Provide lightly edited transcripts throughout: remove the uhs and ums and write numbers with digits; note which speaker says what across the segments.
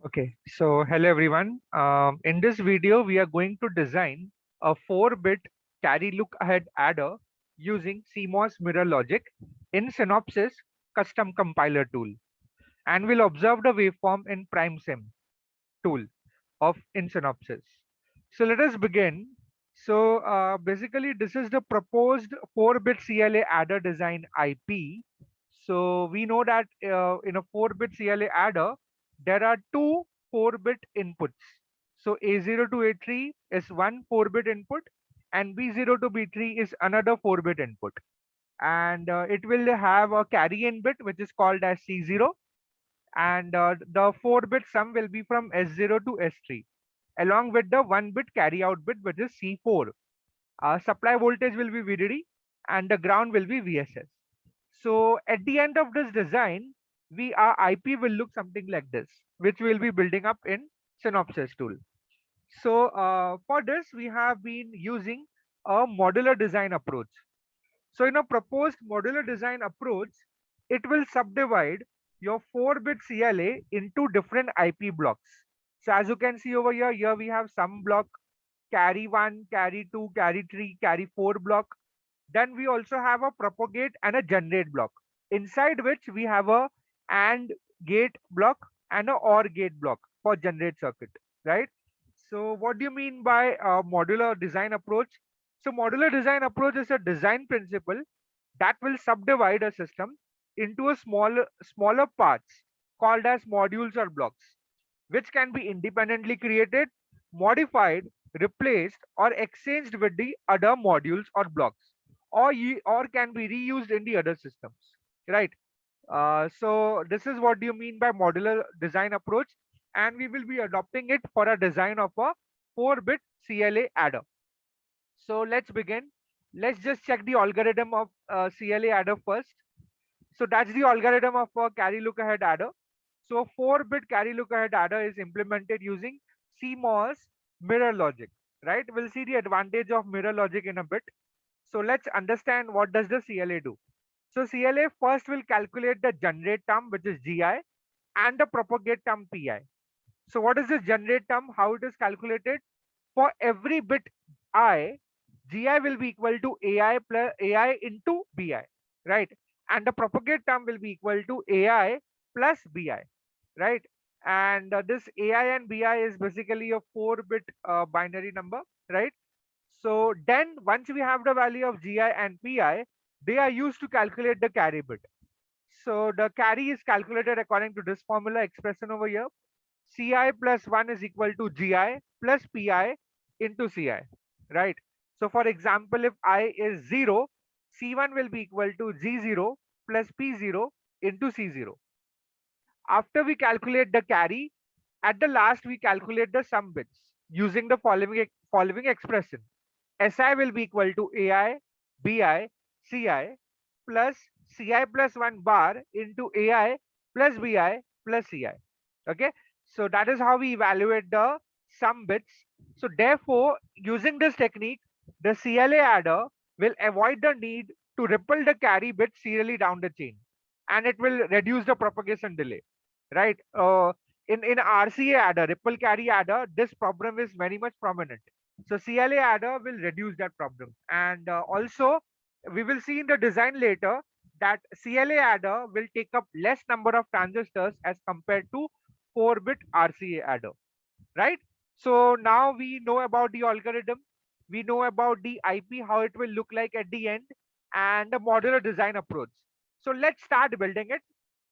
Speaker 1: Okay, so hello everyone. In this video, we are going to design a 4-bit carry look ahead adder using CMOS mirror logic in Synopsys custom compiler tool, and we'll observe the waveform in PrimeSim tool of in Synopsys. So let us begin. So basically, this is the proposed 4-bit CLA adder design IP. So we know that in a 4-bit CLA adder, there are two 4-bit inputs. So A0 to A3 is one 4-bit input, and B0 to B3 is another 4-bit input. And it will have a carry in bit, which is called as C0, and the 4-bit sum will be from S0 to S3 along with the 1-bit carry out bit, which is C4. Supply voltage will be VDD and the ground will be VSS. So at the end of this design, our IP will look something like this, which we'll be building up in Synopsys tool. So for this, we have been using a modular design approach. So in a proposed modular design approach, it will subdivide your 4-bit CLA into different IP blocks. So as you can see over here, we have sum block, carry 1, carry 2, carry 3, carry 4 block. Then we also have a propagate and a generate block, inside which we have a AND gate block and a OR gate block for generate circuit, right? So what do you mean by a modular design approach? So modular design approach is a design principle that will subdivide a system into a smaller parts called as modules or blocks, which can be independently created, modified, replaced, or exchanged with the other modules or blocks, or can be reused in the other systems, right? So this is what do you mean by modular design approach, and we will be adopting it for a design of a 4-bit CLA adder. So let's begin. Let's just check the algorithm of CLA adder first. So that's the algorithm of a carry look ahead adder. So 4-bit carry look ahead adder is implemented using CMOS mirror logic, right? We'll see the advantage of mirror logic in a bit. So let's understand what does the CLA do. So CLA first will calculate the generate term, which is GI, and the propagate term PI. So what is this generate term? How it is calculated? For every bit I, GI will be equal to AI plus AI into BI, right? And the propagate term will be equal to AI plus BI, right? And this AI and BI is basically a 4-bit binary number, right? So then once we have the value of GI and PI, they are used to calculate the carry bit. So the carry is calculated according to this formula expression over here. Ci plus 1 is equal to Gi plus Pi into Ci, right? So for example, if I is 0, C1 will be equal to G0 plus P0 into C0. After we calculate the carry, at the last we calculate the sum bits using the following expression. Si will be equal to Ai, Bi, Ci plus Ci plus 1 bar into Ai plus Bi plus Ci. Okay, so that is how we evaluate the sum bits. So therefore, using this technique, the CLA adder will avoid the need to ripple the carry bit serially down the chain, and it will reduce the propagation delay, right? In RCA adder, ripple carry adder, this problem is very much prominent. So CLA adder will reduce that problem, and also we will see in the design later that CLA adder will take up less number of transistors as compared to 4-bit RCA adder, right? So now we know about the algorithm, we know about the IP, how it will look like at the end, and the modular design approach. So let's start building it.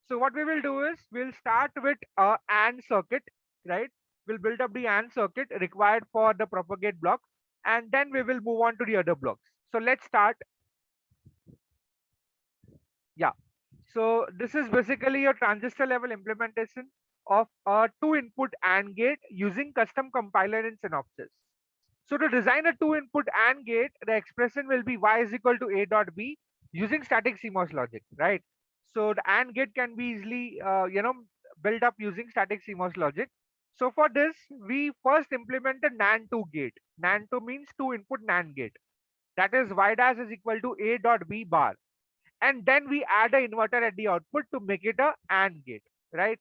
Speaker 1: So what we will do is we'll start with a AND circuit, right? We'll build up the AND circuit required for the propagate block, and then we will move on to the other blocks. So let's start. Yeah. So this is basically a transistor level implementation of a 2-input AND gate using custom compiler in Synopsys. So to design a 2-input AND gate, the expression will be y is equal to a dot b using static CMOS logic, right? So the AND gate can be easily, built up using static CMOS logic. So for this, we first implemented NAND2 gate. NAND2 means 2-input NAND gate. That is y dash is equal to a dot b bar, and then we add an inverter at the output to make it a AND gate, right?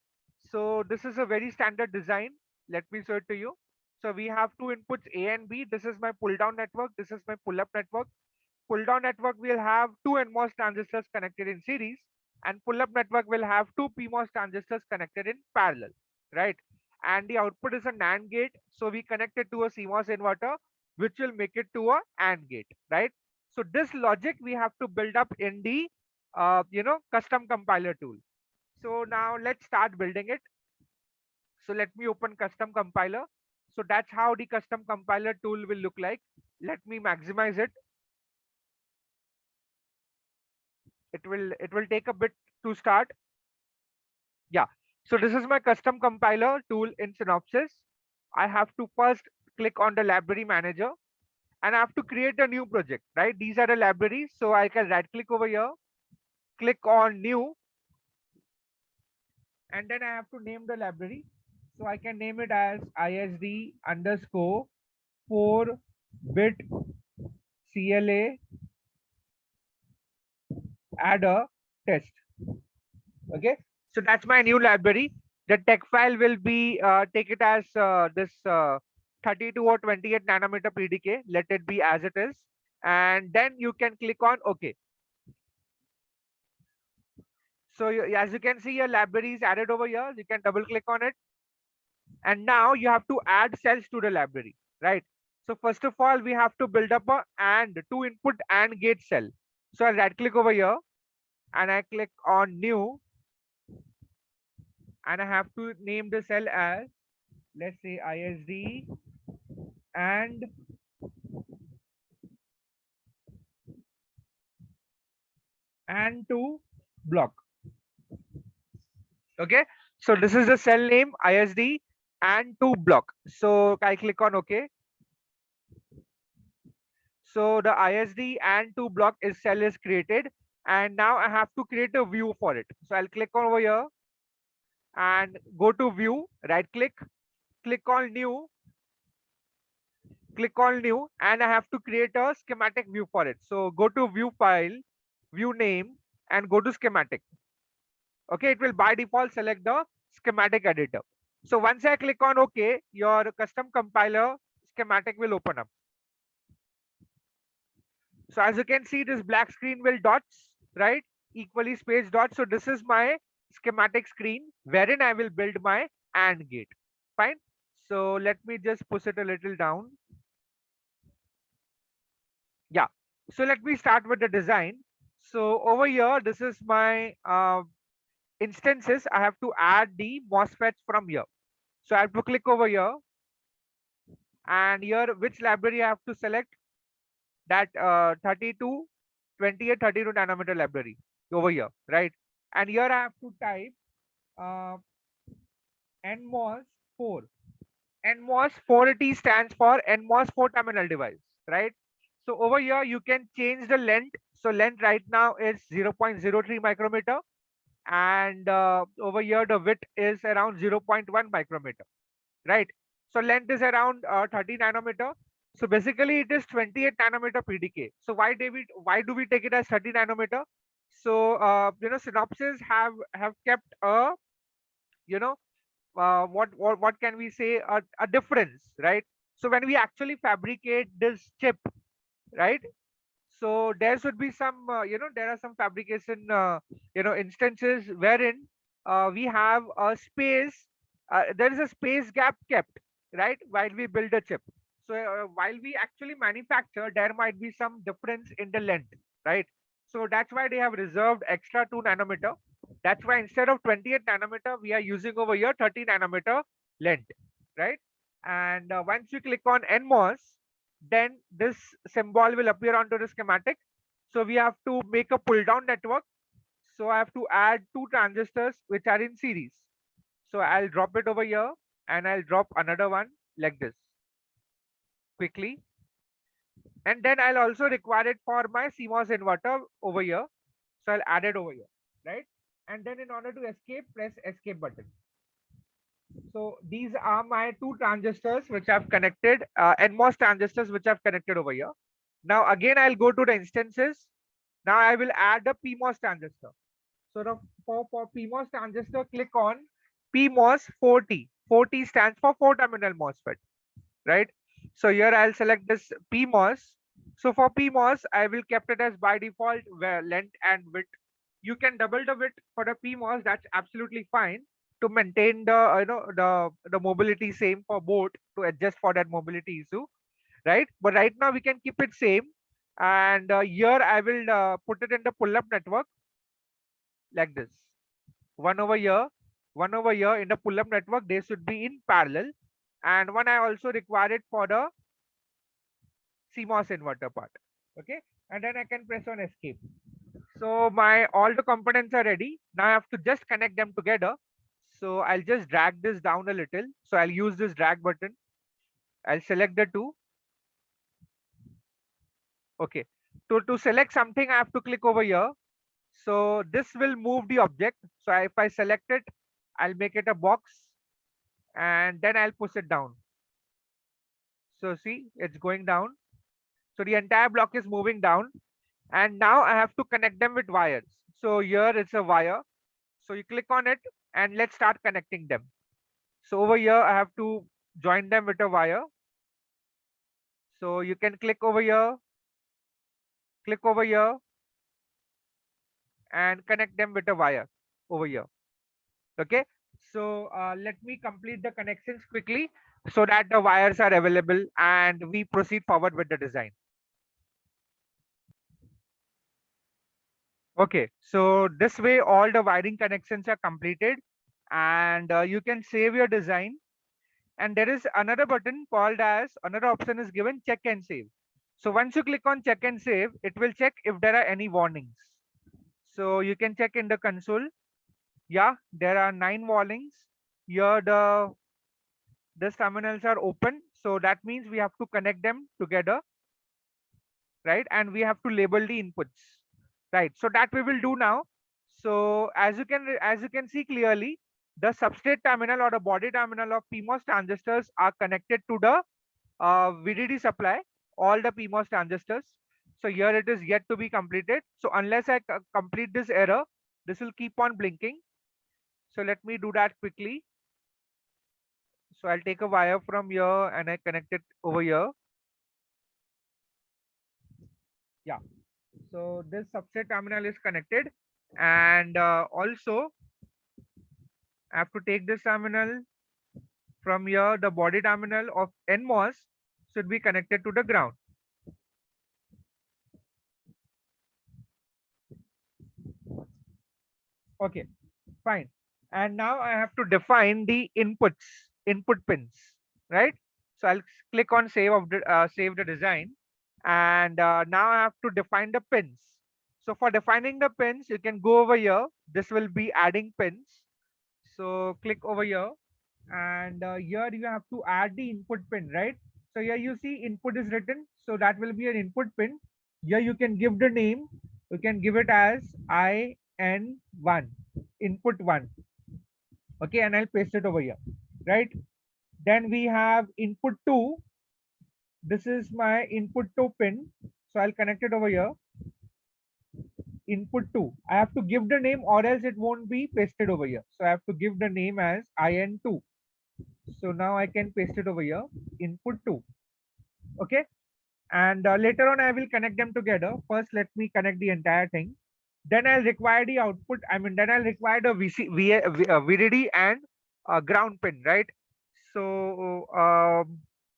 Speaker 1: So this is a very standard design. Let me show it to you. So we have two inputs A and B. This is my pull down network. This is my pull up network. Pull down network will have two NMOS transistors connected in series, and pull up network will have two PMOS transistors connected in parallel, right? And the output is a NAND gate, so we connect it to a CMOS inverter, which will make it to a AND gate, right? So this logic we have to build up in the custom compiler tool. So now let's start building it. So let me open custom compiler. So that's how the custom compiler tool will look like. Let me maximize it. It will take a bit to start. Yeah. So this is my custom compiler tool in Synopsys. I have to first click on the library manager and I have to create a new project, right? These are the libraries. So I can right click over here, click on new, and then I have to name the library. So I can name it as ISD underscore 4-bit CLA adder test. Okay. So that's my new library. The tech file will be take it as this 32 or 28 nanometer PDK. Let it be as it is, and then you can click on OK. So as you can see, your library is added over here. You can double click on it, and now you have to add cells to the library, right? So first of all, we have to build up a AND two input AND gate cell. So I'll right click over here, and I click on new, and I have to name the cell as, let's say, ISD and to block. Okay, so this is the cell name ISD and to block. So I click on OK. So the ISD and to block is cell is created, and now I have to create a view for it. So I'll click on over here and go to view, right click, click on new, and I have to create a schematic view for it. So go to view file, view name, and go to schematic. Okay, it will by default select the schematic editor. So once I click on OK, your custom compiler schematic will open up. So as you can see, this black screen will dots, right? Equally spaced dots. So this is my schematic screen wherein I will build my AND gate. Fine. So let me just push it a little down. Yeah. So let me start with the design. So over here, this is my instances. I have to add the MOSFETs from here. So I have to click over here, and here which library I have to select, that 32, 28, 32 nanometer library over here, right? And here I have to type uh, NMOS 4. NMOS 480 stands for NMOS 4 terminal device, right? So over here you can change the length. So length right now is 0.03 micrometer, and over here the width is around 0.1 micrometer, right? So length is around 30 nanometer. So basically it is 28 nanometer PDK. So why do we take it as 30 nanometer? So Synopsys have kept a, you know what can we say, a difference, right? So when we actually fabricate this chip, right, so there should be some there are some fabrication instances wherein we have a space, there is a space gap kept, right, while we build a chip. So while we actually manufacture, there might be some difference in the length, right? So that's why they have reserved extra 2 nanometer. That's why instead of 28 nanometer we are using over here 30 nanometer length, right? And once you click on NMOS, then this symbol will appear onto the schematic. So we have to make a pull down network. So I have to add two transistors which are in series. So I'll drop it over here, and I'll drop another one like this quickly. And then I'll also require it for my CMOS inverter over here. So I'll add it over here, right? And then in order to escape, press escape button. So these are my two transistors which I've connected, NMOS transistors which I've connected over here. Now again, I'll go to the instances. Now I will add a PMOS transistor. So for PMOS transistor, click on PMOS 4T. 4T stands for 4-terminal MOSFET, right? So here I'll select this PMOS. So for PMOS, I will kept it as by default where length and width. You can double the width for the PMOS. That's absolutely fine to maintain the the mobility same for both to adjust for that mobility issue, right? But right now we can keep it same, and here I will put it in the pull-up network like this. One over here, one over here in the pull-up network. They should be in parallel, and one I also require it for the CMOS inverter part. Okay, and then I can press on escape. So my all the components are ready. Now I have to just connect them together. So I'll just drag this down a little. So I'll use this drag button. I'll select the two. Okay. To select something, I have to click over here. So this will move the object. So if I select it, I'll make it a box and then I'll push it down. So see, it's going down. So the entire block is moving down. And now I have to connect them with wires. So here it's a wire. So you click on it and let's start connecting them. So over here, I have to join them with a wire. So you can click over here and connect them with a wire over here. Okay. So let me complete the connections quickly so that the wires are available and we proceed forward with the design. Okay, so this way all the wiring connections are completed and you can save your design. And there is another button called as another option is given check and save. So once you click on check and save, it will check if there are any warnings. So you can check in the console. Yeah, there are 9 warnings. Here these terminals are open. So that means we have to connect them together, right? And we have to label the inputs, right? So that we will do now. So as you can see clearly, the substrate terminal or the body terminal of PMOS transistors are connected to the VDD supply, all the PMOS transistors. So here it is yet to be completed. So unless I complete this error, this will keep on blinking. So let me do that quickly. So I'll take a wire from here and I connect it over here. Yeah. So this substrate terminal is connected, and also I have to take this terminal from here. The body terminal of NMOS should be connected to the ground. Okay, fine. And now I have to define the input pins, right? So I'll click on save the design, and now I have to define the pins. So for defining the pins, you can go over here. This will be adding pins. So click over here, and here you have to add the input pin, right? So here you see input is written, so that will be an input pin. Here you can give the name. You can give it as IN1, input 1. Okay, and I'll paste it over here, right? Then we have input 2. This is my input 2 pin. So I'll connect it over here. Input 2. I have to give the name or else it won't be pasted over here. So I have to give the name as IN2. So now I can paste it over here. Input 2. Okay. And later on I will connect them together. First, let me connect the entire thing. Then I'll require the output. Then I'll require the VDD and ground pin, right? So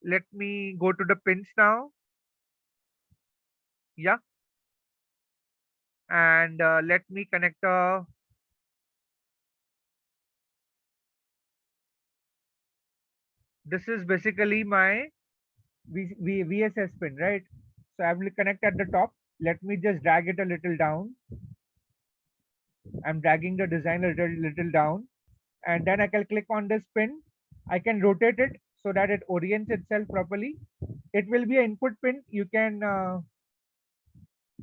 Speaker 1: let me go to the pins now. Yeah. And let me connect this is basically my VSS pin, right? So I will connect at the top. Let me just drag it a little down. I'm dragging the design a little down, and then I can click on this pin. I can rotate it so that it orients itself properly. It will be an input pin. You can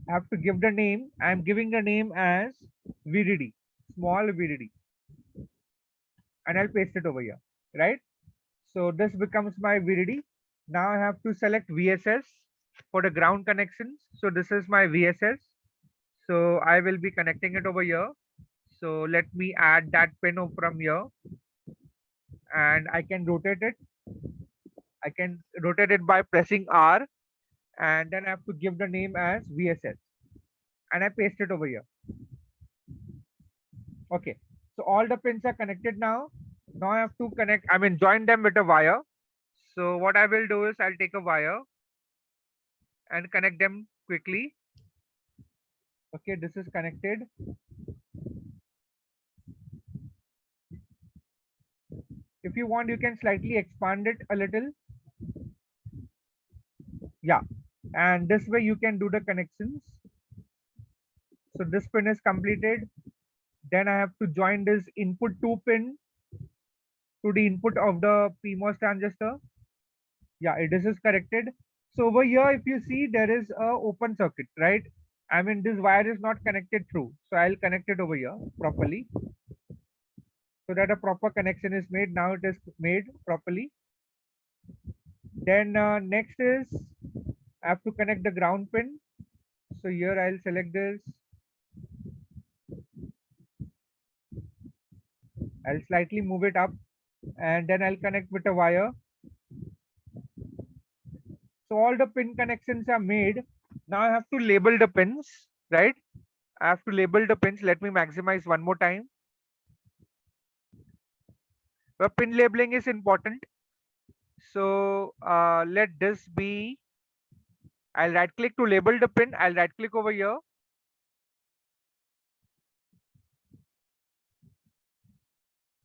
Speaker 1: have to give the name. I'm giving the name as VDD, small VDD, and I'll paste it over here, right? So this becomes my VDD. Now I have to select VSS for the ground connections. So this is my VSS. So I will be connecting it over here. So let me add that pin from here. and I can rotate it. I can rotate it by pressing R, and then I have to give the name as VSS, and I paste it over here. Okay, so all the pins are connected now. Now I have to join them with a wire. So what I will do is I'll take a wire and connect them quickly. Okay, this is connected. If you want, you can slightly expand it a little. Yeah, and this way you can do the connections. So this pin is completed. Then I have to join this input 2 pin to the input of the PMOS transistor. Yeah, this is corrected. So over here, if you see, there is a open circuit, right? I mean, this wire is not connected through. So I'll connect it over here properly so that a proper connection is made. Now it is made properly. Then next is I have to connect the ground pin. So here I'll select this. I'll slightly move it up and then I'll connect with a wire. So all the pin connections are made. Now I have to label the pins, right? I have to label the pins. Let me maximize one more time. The pin labeling is important. So let this be, I'll right click to label the pin. I'll right click over here.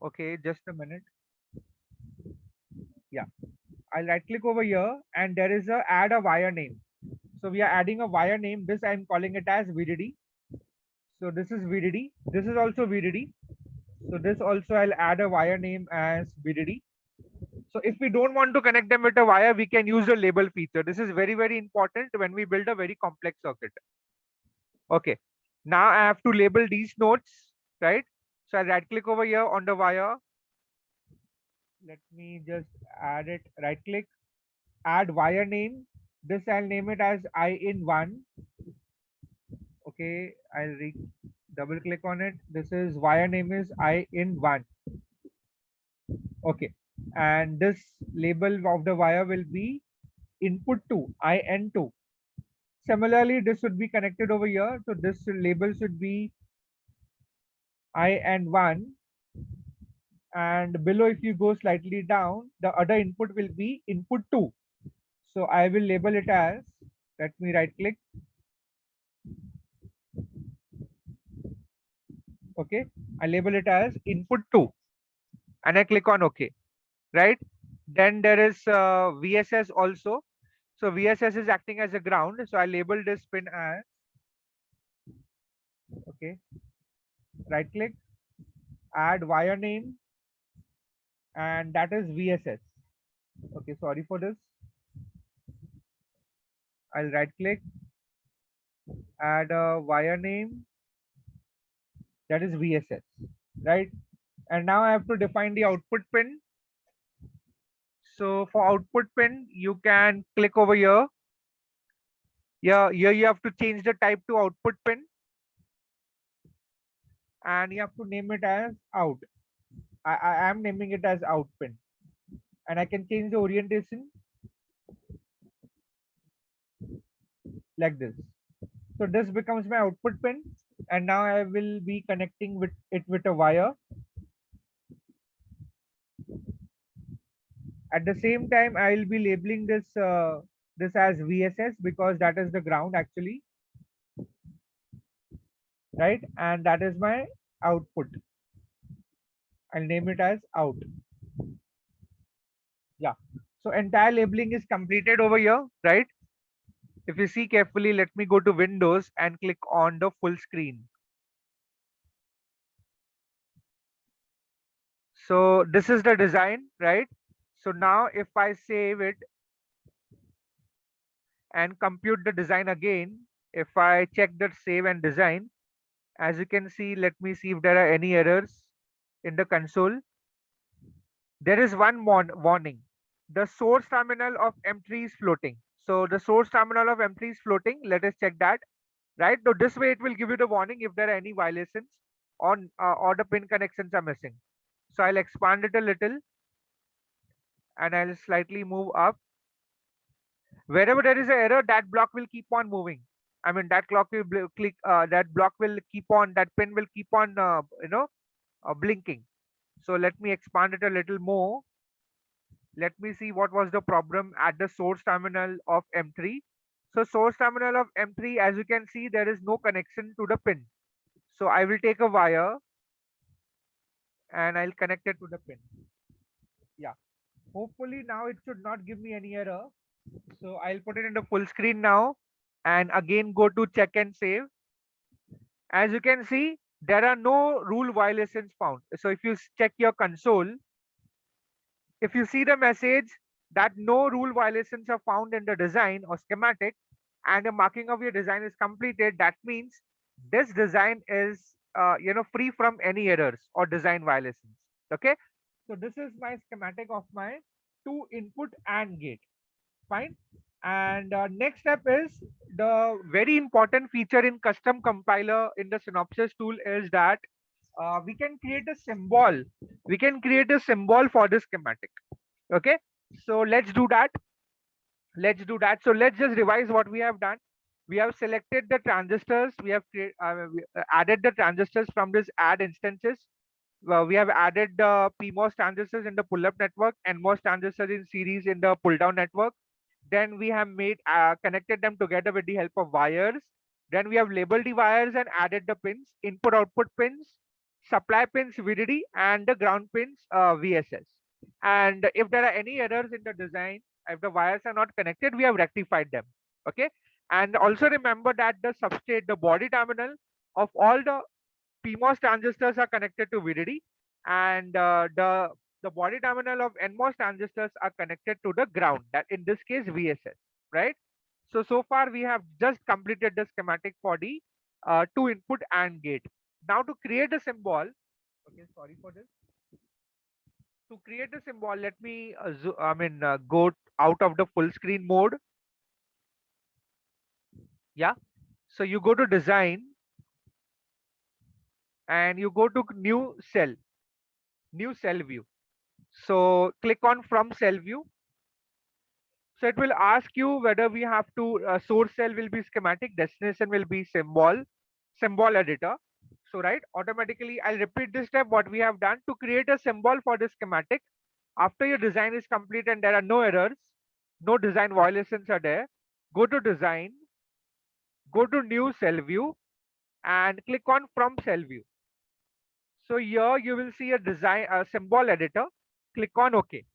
Speaker 1: Okay, just a minute. Yeah, I'll right click over here and there is a add a wire name. So we are adding a wire name. This I'm calling it as VDD. So this is VDD. This is also VDD. So this also I'll add a wire name as VDD. So if we don't want to connect them with a wire, we can use the label feature. This is very, very important when we build a very complex circuit. Okay. Now I have to label these nodes, right? So I right click over here on the wire. Let me just add it, right click, add wire name. This I'll name it as I in 1. Okay, I'll double click on it. This is wire name is I in 1. Okay, and this label of the wire will be input 2, IN2. Similarly, this should be connected over here. So this label should be IN1. And below, if you go slightly down, the other input will be input 2. So I will label it as, let me right click. Okay, I label it as input 2 and I click on OK, right? Then there is VSS also. So VSS is acting as a ground. So I label this pin as, okay, right click, add wire name, and that is VSS. Okay, sorry for this. I'll right click, add a wire name, that is VSS, right? And now I have to define the output pin. So for output pin, you can click over here. Yeah, here you have to change the type to output pin and you have to name it as out. I am naming it as out pin and I can change the orientation like this. So this becomes my output pin and now I will be connecting with it with a wire. At the same time, I will be labeling this as VSS because that is the ground actually, right? And that is my output. I'll name it as out. Yeah. So entire labeling is completed over here, right? If you see carefully, let me go to Windows and click on the full screen. So this is the design, right? So now if I save it and compute the design again, if I check the save and design, as you can see, let me see if there are any errors in the console. There is one warning. The source terminal of M3 is floating. So the source terminal of M3 is floating. Let us check that. Right. So this way it will give you the warning if there are any violations on or the pin connections are missing. So I'll expand it a little. and I'll slightly move up. Wherever there is an error, that block will keep on moving. I mean, that clock will click. That block will keep on. That pin will keep on. Blinking. So let me expand it a little more. Let me see what was the problem at the source terminal of M3. So source terminal of M3, as you can see, there is no connection to the pin. So I will take a wire and I'll connect it to the pin. Yeah. Hopefully now it should not give me any error. So I'll put it in the full screen now and again go to check and save. As you can see, there are no rule violations found. So if you check your console, if you see the message that no rule violations are found in the design or schematic and the marking of your design is completed, that means this design is free from any errors or design violations. Okay, so this is my schematic of my two input AND gate. Fine. And next step is the very important feature in custom compiler in the Synopsys tool is that we can create a symbol. We can create a symbol for the schematic. Okay, so let's do that. So let's just revise what we have done. We have selected the transistors. We have added the transistors from this add instances. We have added the PMOS transistors in the pull-up network and NMOS transistors in series in the pull-down network. Then we have made connected them together with the help of wires. Then we have labeled the wires and added the pins, input output pins, supply pins VDD, and the ground pins VSS. And if there are any errors in the design, if the wires are not connected, we have rectified them. Okay. And also remember that the substrate, the body terminal of all the PMOS transistors are connected to VDD, and the body terminal of NMOS transistors are connected to the ground. That in this case VSS, right? So far we have just completed the schematic for the two input AND gate. Now to create a symbol, okay, sorry for this. To create a symbol, let me go out of the full screen mode. Yeah. So you go to design and you go to new cell view. So click on from cell view. So it will ask you whether we have to source cell will be schematic, destination will be symbol editor. So right, automatically I'll repeat this step what we have done to create a symbol for the schematic. After your design is complete and there are no errors, no design violations are there, go to design, go to new cell view and click on from cell view. So here you will see a design symbol editor. Click on OK.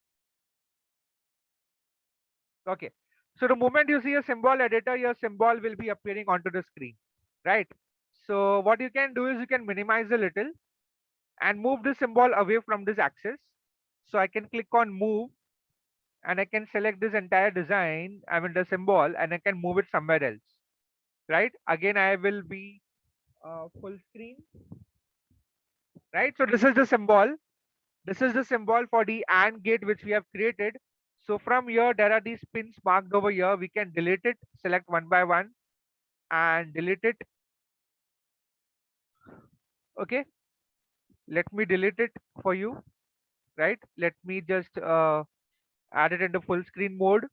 Speaker 1: Okay. So the moment you see a symbol editor, your symbol will be appearing onto the screen, right? So what you can do is you can minimize a little and move the symbol away from this axis. So I can click on move and I can select this entire design, I mean the symbol, and I can move it somewhere else, right? Again, I will be full screen, right? So this is the symbol. This is the symbol for the AND gate which we have created. So from here, there are these pins marked over here. We can delete it, select one by one and delete it. Okay, let me delete it for you, right? Let me just add it into full screen mode.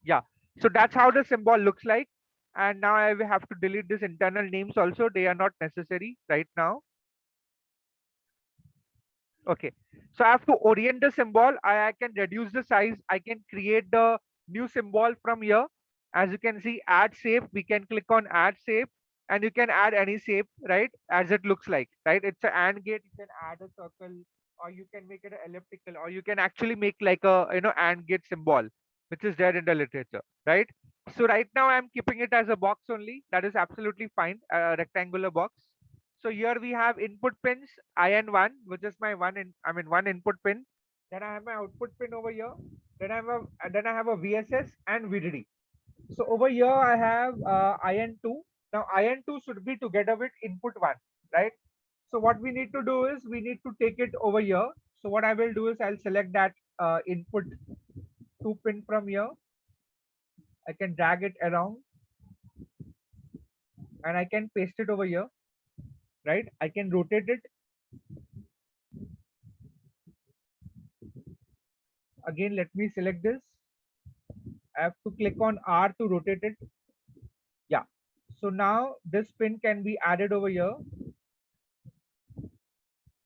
Speaker 1: Yeah, so that's how the symbol looks like. And now I will have to delete this internal names also. They are not necessary right now. Okay, so I have to orient the symbol. I can reduce the size. I can create the new symbol from here. As you can see, add shape. We can click on add shape and you can add any shape, right? As it looks like, right? It's an AND gate. You can add a circle or you can make it an elliptical or you can actually make like a, AND gate symbol, which is there in the literature, right? So right now I'm keeping it as a box only. That is absolutely fine. A rectangular box. So here we have input pins, IN1, which is my one input pin. Then I have my output pin over here. Then I have a VSS and VDD. So over here I have IN2. Now IN2 should be together with input one, right? So what we need to do is we need to take it over here. So what I will do is I'll select that input 2 pin from here. I can drag it around and I can paste it over here, right? I can rotate it. Again, let me select this. I have to click on R to rotate it. Yeah. So now this pin can be added over here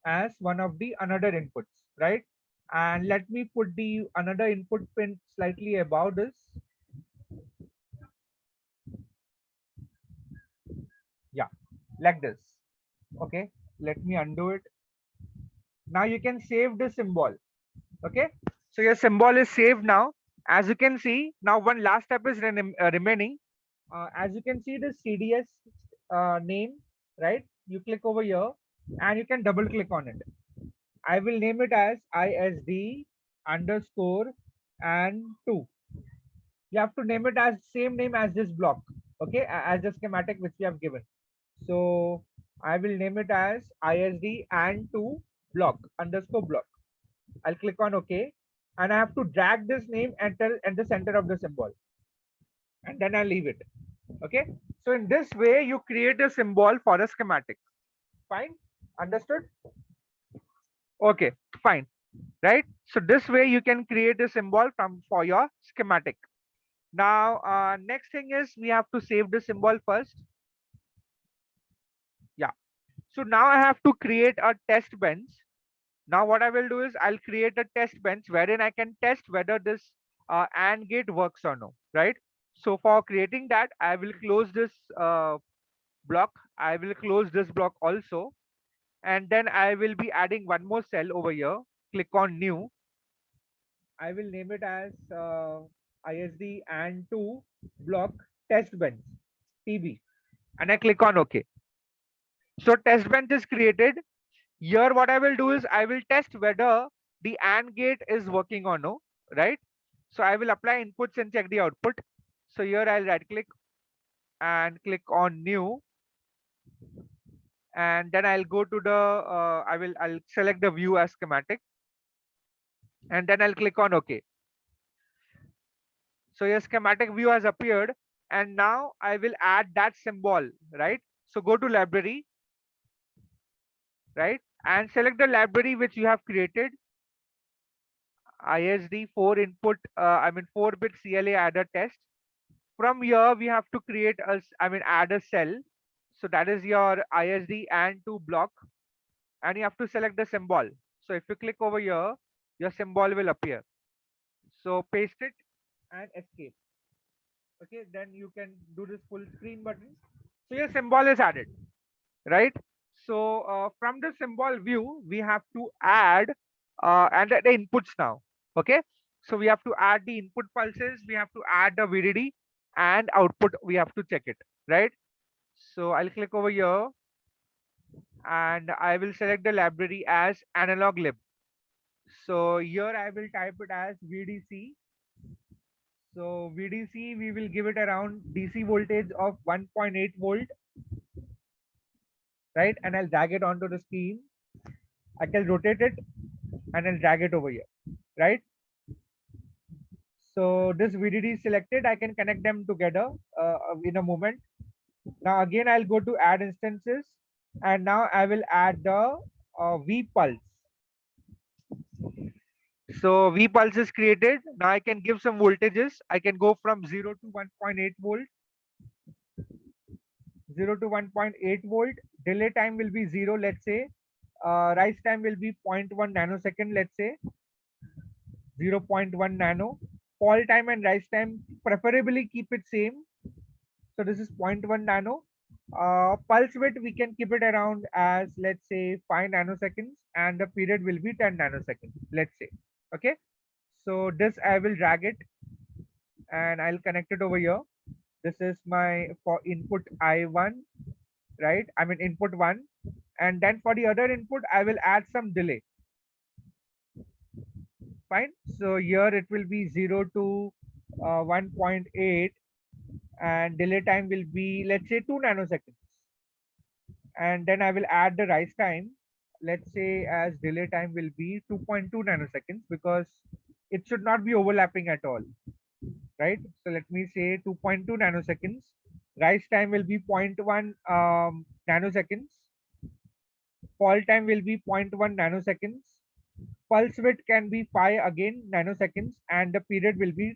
Speaker 1: as one of the another inputs, right? And let me put the another input pin slightly above this. Yeah, like this. Okay, let me undo it. Now you can save the symbol. Okay, so your symbol is saved now. As you can see, now one last step is remaining. As you can see the CDS name, right? You click over here and you can double click on it. I will name it as ISD underscore and 2. You have to name it as same name as this block, okay, as the schematic which we have given. So I will name it as ISD and 2 block underscore block. I'll click on OK, and I have to drag this name enter at the center of the symbol, and then I'll leave it. Okay. So in this way, you create a symbol for a schematic. Fine. Understood? Okay. Fine. Right. So this way you can create a symbol for your schematic. Now, next thing is we have to save the symbol first. Yeah. So now I have to create a test bench. Now what I will do is I'll create a test bench wherein I can test whether this AND gate works or no, right? So for creating that, I will close this block. I will close this block also. And then I will be adding one more cell over here. Click on new. I will name it as ISD and 2 block test bench TB. And I click on OK. So test bench is created. Here what I will do is I will test whether the AND gate is working or no, right? So I will apply inputs and check the output. So here I'll right click and click on new, and then I'll go to the I'll select the view as schematic, and then I'll click on OK. So your schematic view has appeared, and now I will add that symbol, right? So go to library, right, and select the library which you have created. ISD 4 input, 4-bit CLA adder test. From here, we have to create add a cell. So that is your ISD and 2 block. And you have to select the symbol. So if you click over here, your symbol will appear. So paste it and escape. Okay, then you can do this full screen button. So your symbol is added, right? So from the symbol view, we have to add and the inputs now. Okay, so we have to add the input pulses, we have to add the VDD, and output we have to check it, right? So I'll click over here and I will select the library as analog lib. So here I will type it as VDC. So VDC, we will give it around DC voltage of 1.8 volt, right? And I'll drag it onto the screen. I can rotate it and I'll drag it over here, right? So this VDD is selected. I can connect them together in a moment. Now again, I'll go to add instances, and now I will add the vpulse. So vpulse is created. Now I can give some voltages. I can go from 0 to 1.8 volt. 0 to 1.8 volt. Delay time will be 0, let's say. Rise time will be 0.1 nanosecond, let's say. 0.1 nano. Fall time and rise time, preferably keep it same. So this is 0.1 nano. Pulse width, we can keep it around as, let's say, 5 nanoseconds, and the period will be 10 nanoseconds, let's say. Okay. So this I will drag it and I'll connect it over here. This is my for input I1, right? I mean input 1. And then for the other input, I will add some delay. Fine. So here it will be 0 to 1.8, and delay time will be, let's say, 2 nanoseconds. And then I will add the rise time. Let's say as delay time will be 2.2 nanoseconds, because it should not be overlapping at all, right? So let me say 2.2 nanoseconds. Rise time will be 0.1 nanoseconds. Fall time will be 0.1 nanoseconds. Pulse width can be 5 again nanoseconds, and the period will be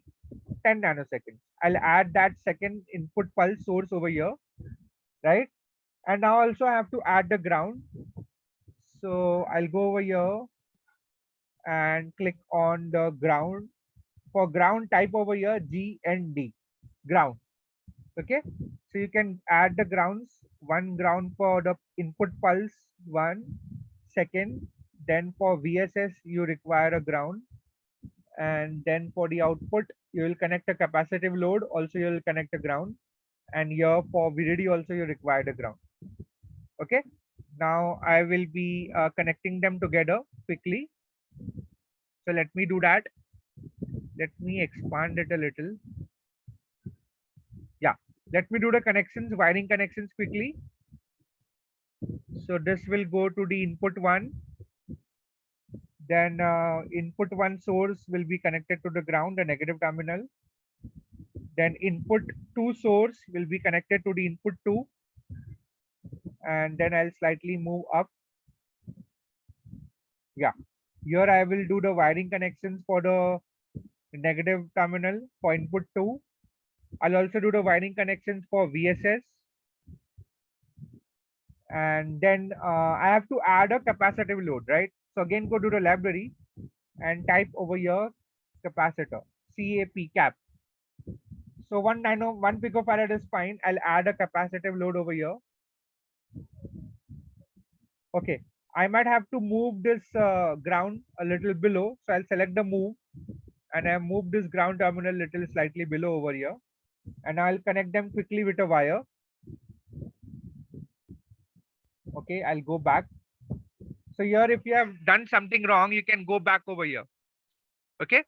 Speaker 1: 10 nanoseconds. I'll add that second input pulse source over here, right? And now also I have to add the ground. So I'll go over here and click on the ground. For ground, type over here G and D, ground. Okay, so you can add the grounds. One ground for the input pulse, one second. Then for VSS you require a ground, and then for the output you will connect a capacitive load, also you will connect a ground, and here for VDD also you require the ground. Okay, now I will be connecting them together quickly. So let me do that. Let me expand it a little. Yeah, let me do the connections, wiring connections quickly. So this will go to the input one. Then input one source will be connected to the ground, the negative terminal. Then input two source will be connected to the input two. And then I'll slightly move up. Yeah, here I will do the wiring connections for the negative terminal for input two. I'll also do the wiring connections for VSS. And then I have to add a capacitive load, right? So again, go to the library and type over here capacitor, cap. So 1 picofarad is fine. I'll add a capacitive load over here. Okay, I might have to move this ground a little below. So I'll select the move, and I move this ground terminal little slightly below over here, and I'll connect them quickly with a wire. Okay, I'll go back. So here, if you have done something wrong, you can go back over here. Okay,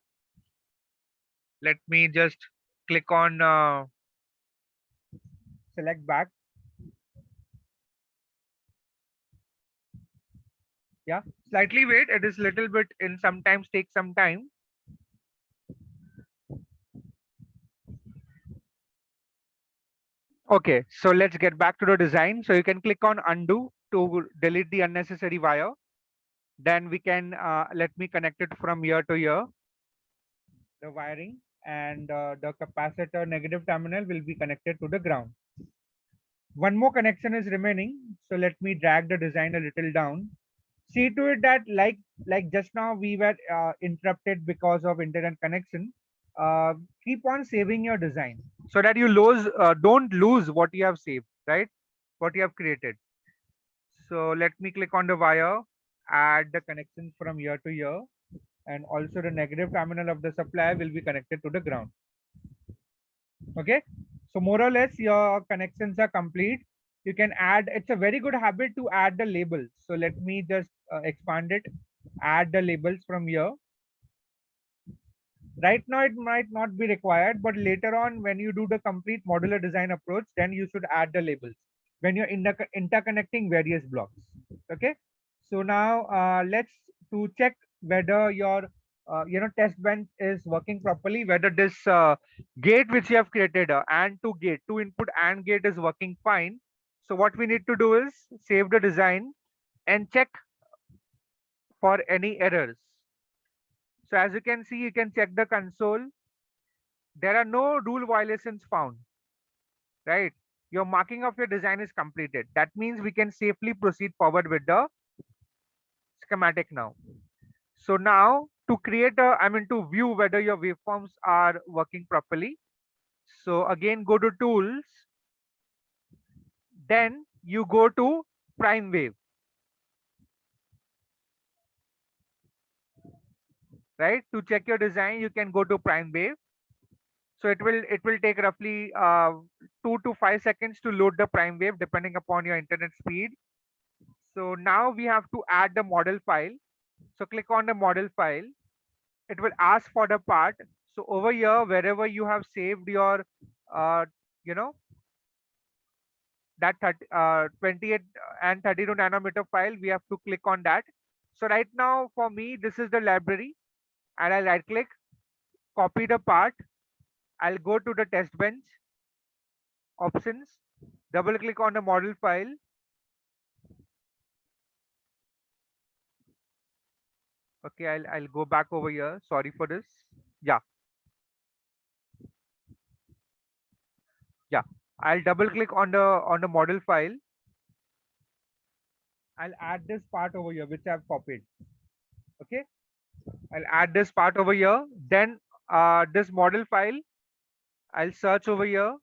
Speaker 1: let me just click on select back. Yeah, slightly wait. It is little bit in sometimes take some time. Okay, so let's get back to the design. So you can click on undo to delete the unnecessary wire. Then we can let me connect it from here to here. The wiring and the capacitor negative terminal will be connected to the ground. One more connection is remaining. So let me drag the design a little down. See to it that like just now we were interrupted because of internet connection. Keep on saving your design so that you don't lose what you have saved, right? What you have created. So let me click on the wire, add the connections from here to here, and also the negative terminal of the supply will be connected to the ground. Okay, so more or less your connections are complete. You can add, it's a very good habit to add the labels. So let me just expand it, add the labels from here. Right now it might not be required, but later on when you do the complete modular design approach, then you should add the labels when you're interconnecting various blocks. Okay, so now let's to check whether your test bench is working properly, whether this gate which you have created, and to gate, two input and gate is working fine. So what we need to do is save the design and check for any errors. So as you can see, you can check the console. There are no rule violations found, right? Your marking of your design is completed. That means we can safely proceed forward with the schematic now. So now to create to view whether your waveforms are working properly. So again, go to tools, then you go to prime wave, right? To check your design, you can go to prime wave. So it will take roughly 2 to 5 seconds to load the prime wave depending upon your internet speed. So now we have to add the model file. So click on the model file. It will ask for the part. So over here, wherever you have saved your, uh, you know, that 28 and 32 nanometer file, we have to click on that. So right now for me, this is the library, and I'll right click, copy the part. I'll go to the test bench options, double click on the model file. Okay, I'll go back over here. Sorry for this. Yeah, yeah. I'll double click on the model file. I'll add this part over here which I've copied. Okay, I'll add this part over here. Then this model file, I'll search over here.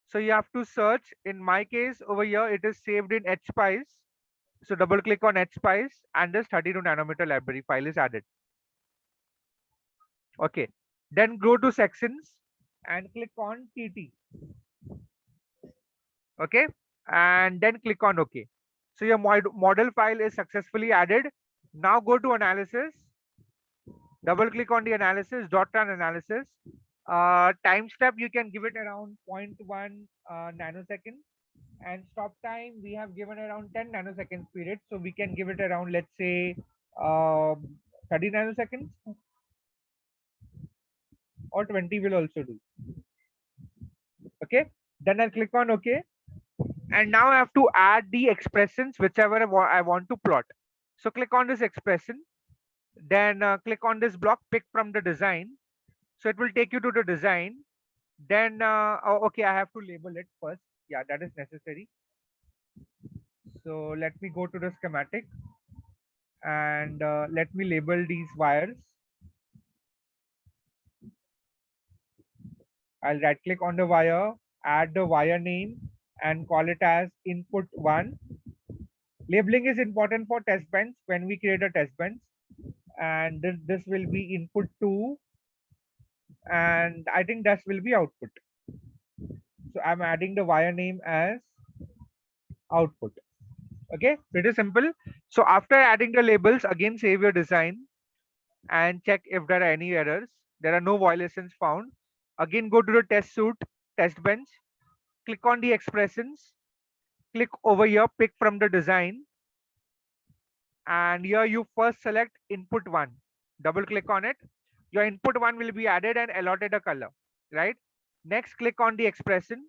Speaker 1: So you have to search. In my case over here, it is saved in HSpice. So double click on HSpice and this 32 nanometer library file is added. Okay. Then go to sections and click on TT. Okay. And then click on OK. So your model file is successfully added. Now go to analysis. Double click on the analysis, dot run analysis. Time step, you can give it around 0.1 nanosecond. And stop time, we have given around 10 nanoseconds period. So we can give it around, let's say, 30 nanoseconds or 20 will also do. Okay. Then I'll click on OK. And now I have to add the expressions, whichever I want to plot. So click on this expression. Then click on this block, pick from the design. So it will take you to the design. Then, oh, okay, I have to label it first. Yeah, that is necessary. So let me go to the schematic and let me label these wires. I'll right click on the wire, add the wire name and call it as input 1. Labeling is important for test bench when we create a test bench. And this will be input 2. And I think that will be output. So I'm adding the wire name as output. Okay, pretty simple. So after adding the labels, again save your design and check if there are any errors. There are no violations found. Again, go to the test suite, test bench, click on the expressions, click over here, pick from the design, and here you first select input 1. Double click on it. Your input 1 will be added and allotted a color, right? Next, click on the expression.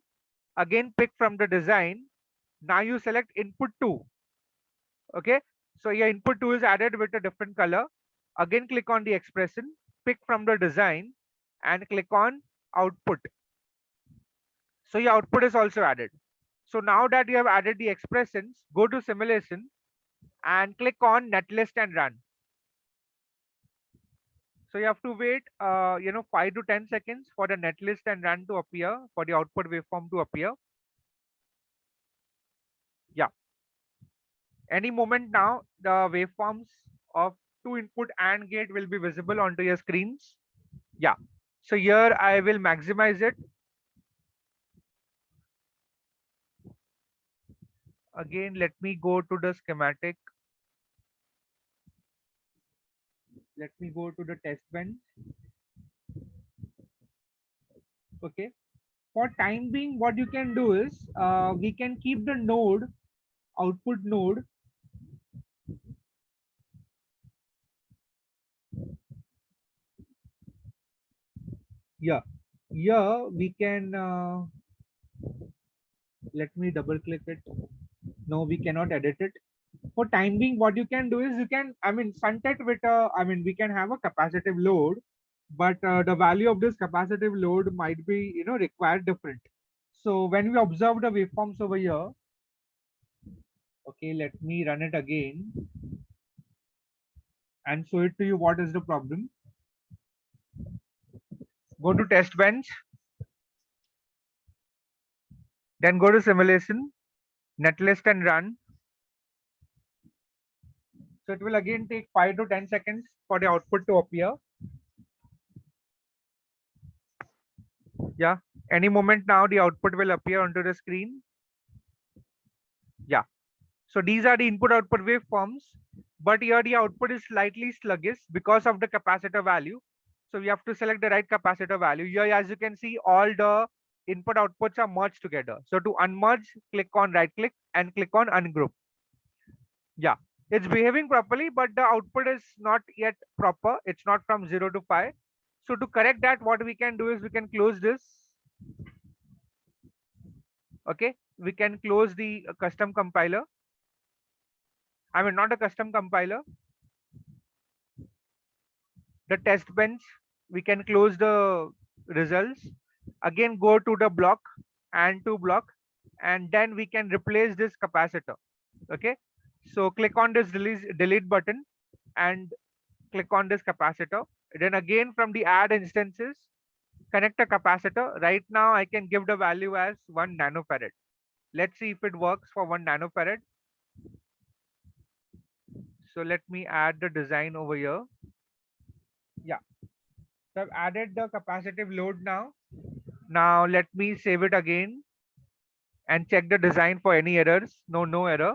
Speaker 1: Again, pick from the design. Now you select input 2. Okay, so your input 2 is added with a different color. Again, click on the expression, pick from the design and click on output. So your output is also added. So now that you have added the expressions, go to simulation and click on Netlist and run. So you have to wait 5 to 10 seconds for the netlist and run to appear, for the output waveform to appear. Yeah, any moment now the waveforms of 2 input AND gate will be visible onto your screens. Yeah, so here I will maximize it. Again, let me go to the schematic. Let me go to the test bench. Okay, for time being what you can do is we can keep the node, output node, yeah, here we can let me double click it. No, we cannot edit it. For time being what you can do is you can, I mean, sunset with we can have a capacitive load, but the value of this capacitive load might be required different. So when we observe the waveforms over here, okay, let me run it again and show it to you what is the problem. Go to test bench, then go to simulation, netlist and run. So it will again take 5 to 10 seconds for the output to appear. Yeah, any moment now the output will appear onto the screen. Yeah, so these are the input output waveforms, but here the output is slightly sluggish because of the capacitor value. So we have to select the right capacitor value. Here, as you can see, all the input outputs are merged together. So to unmerge, click on right click and click on ungroup. Yeah, it's behaving properly, but the output is not yet proper. It's not from 0 to 5. So to correct that, what we can do is we can close this. Okay, we can close the custom compiler. I mean, not a custom compiler. the test bench, we can close the results, again go to the block and to block, and then we can replace this capacitor. Okay, so click on this delete button and click on this capacitor. Then again from the add instances, connect a capacitor. Right now I can give the value as 1 nanofarad. Let's see if it works for 1 nanofarad. So let me add the design over here. Yeah, so I've added the capacitive load now. Now let me save it again and check the design for any errors. No error.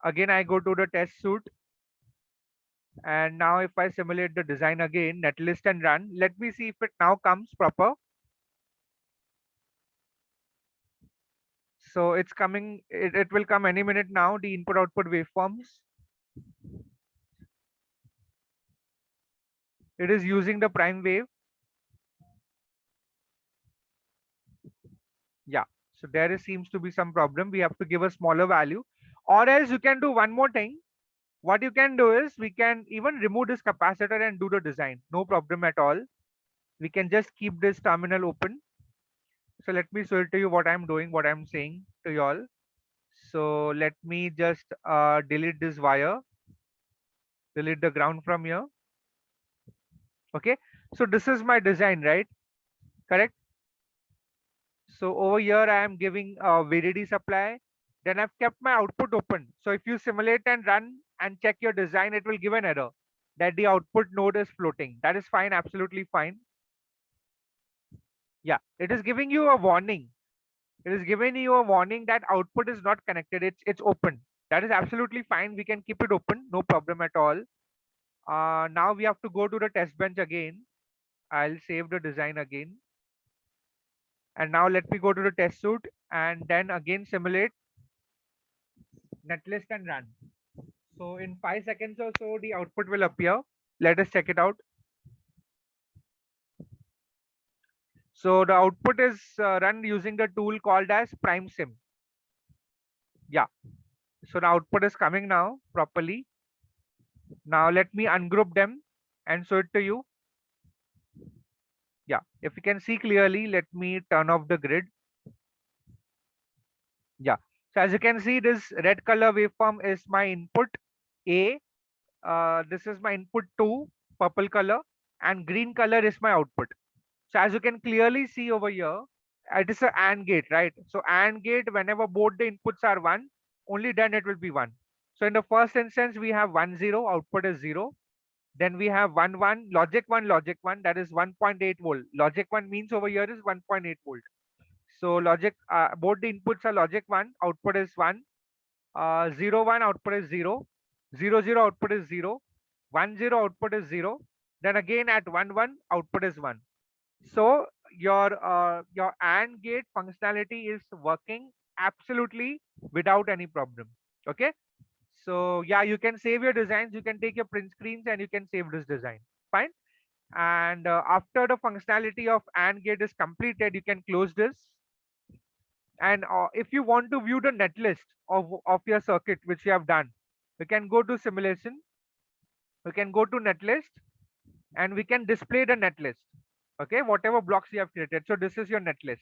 Speaker 1: Again I go to the test suite, and now if I simulate the design again, netlist and run, let me see if it now comes proper. So it's coming, it will come any minute now, the input output waveforms. It is using the prime wave. Yeah, so seems to be some problem. We have to give a smaller value, or else you can do one more thing. What you can do is we can even remove this capacitor and do the design, no problem at all. We can just keep this terminal open. So let me show it to you what I'm doing, what I'm saying to you all. So let me just delete this wire, delete the ground from here. Okay, so this is my design, right? Correct. So over here I am giving a VDD supply. Then I've kept my output open. So if you simulate and run and check your design, it will give an error that the output node is floating. That is fine, absolutely fine. Yeah, it is giving you a warning. It is giving you a warning that output is not connected. It's open. That is absolutely fine. We can keep it open, no problem at all. Now we have to go to the test bench again. I'll save the design again. And now let me go to the test suite and then again simulate netlist and run. So in 5 seconds or so, the output will appear. Let us check it out. So the output is run using the tool called as prime sim. Yeah. So the output is coming now properly. Now let me ungroup them and show it to you. Yeah. If you can see clearly, let me turn off the grid. Yeah. So as you can see, this red color waveform is my input A. This is my input 2, purple color, and green color is my output. So as you can clearly see over here, it is a AND gate, right? So AND gate, whenever both the inputs are 1, only then it will be 1. So in the first instance, we have 1, 0, output is 0. Then we have 1, 1, logic 1, that is 1.8 volt. Logic 1 means over here is 1.8 volt. So both the inputs are logic 1, output is 1. 0, 1, output is 0. 0, 0, output is 0. 1, 0, output is 0. Then again at 1, 1, output is 1. So your AND gate functionality is working absolutely without any problem. Okay. So yeah, you can save your designs. You can take your print screens and you can save this design. Fine. And after the functionality of AND gate is completed, you can close this. And if you want to view the netlist of your circuit which you have done, we can go to simulation. We can go to netlist and we can display the netlist. Okay, whatever blocks you have created. So this is your netlist.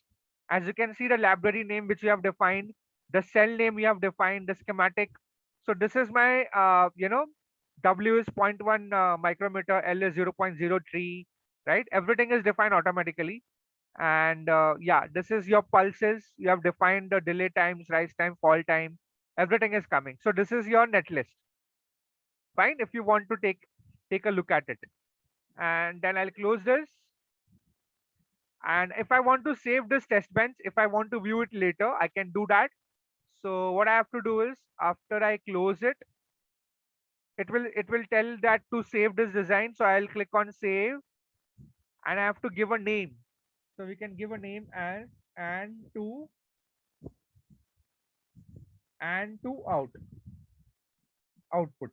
Speaker 1: As you can see, the library name which you have defined, the cell name you have defined, the schematic. So this is my W is 0.1 micrometer, L is 0.03, right? Everything is defined automatically. And yeah, this is your pulses. You have defined the delay times, rise time, fall time. Everything is coming. So this is your netlist. Fine. If you want to take a look at it, and then I'll close this. And if I want to save this test bench, if I want to view it later, I can do that. So what I have to do is after I close it, it will tell that to save this design. So I'll click on save and I have to give a name. So we can give a name as and to output.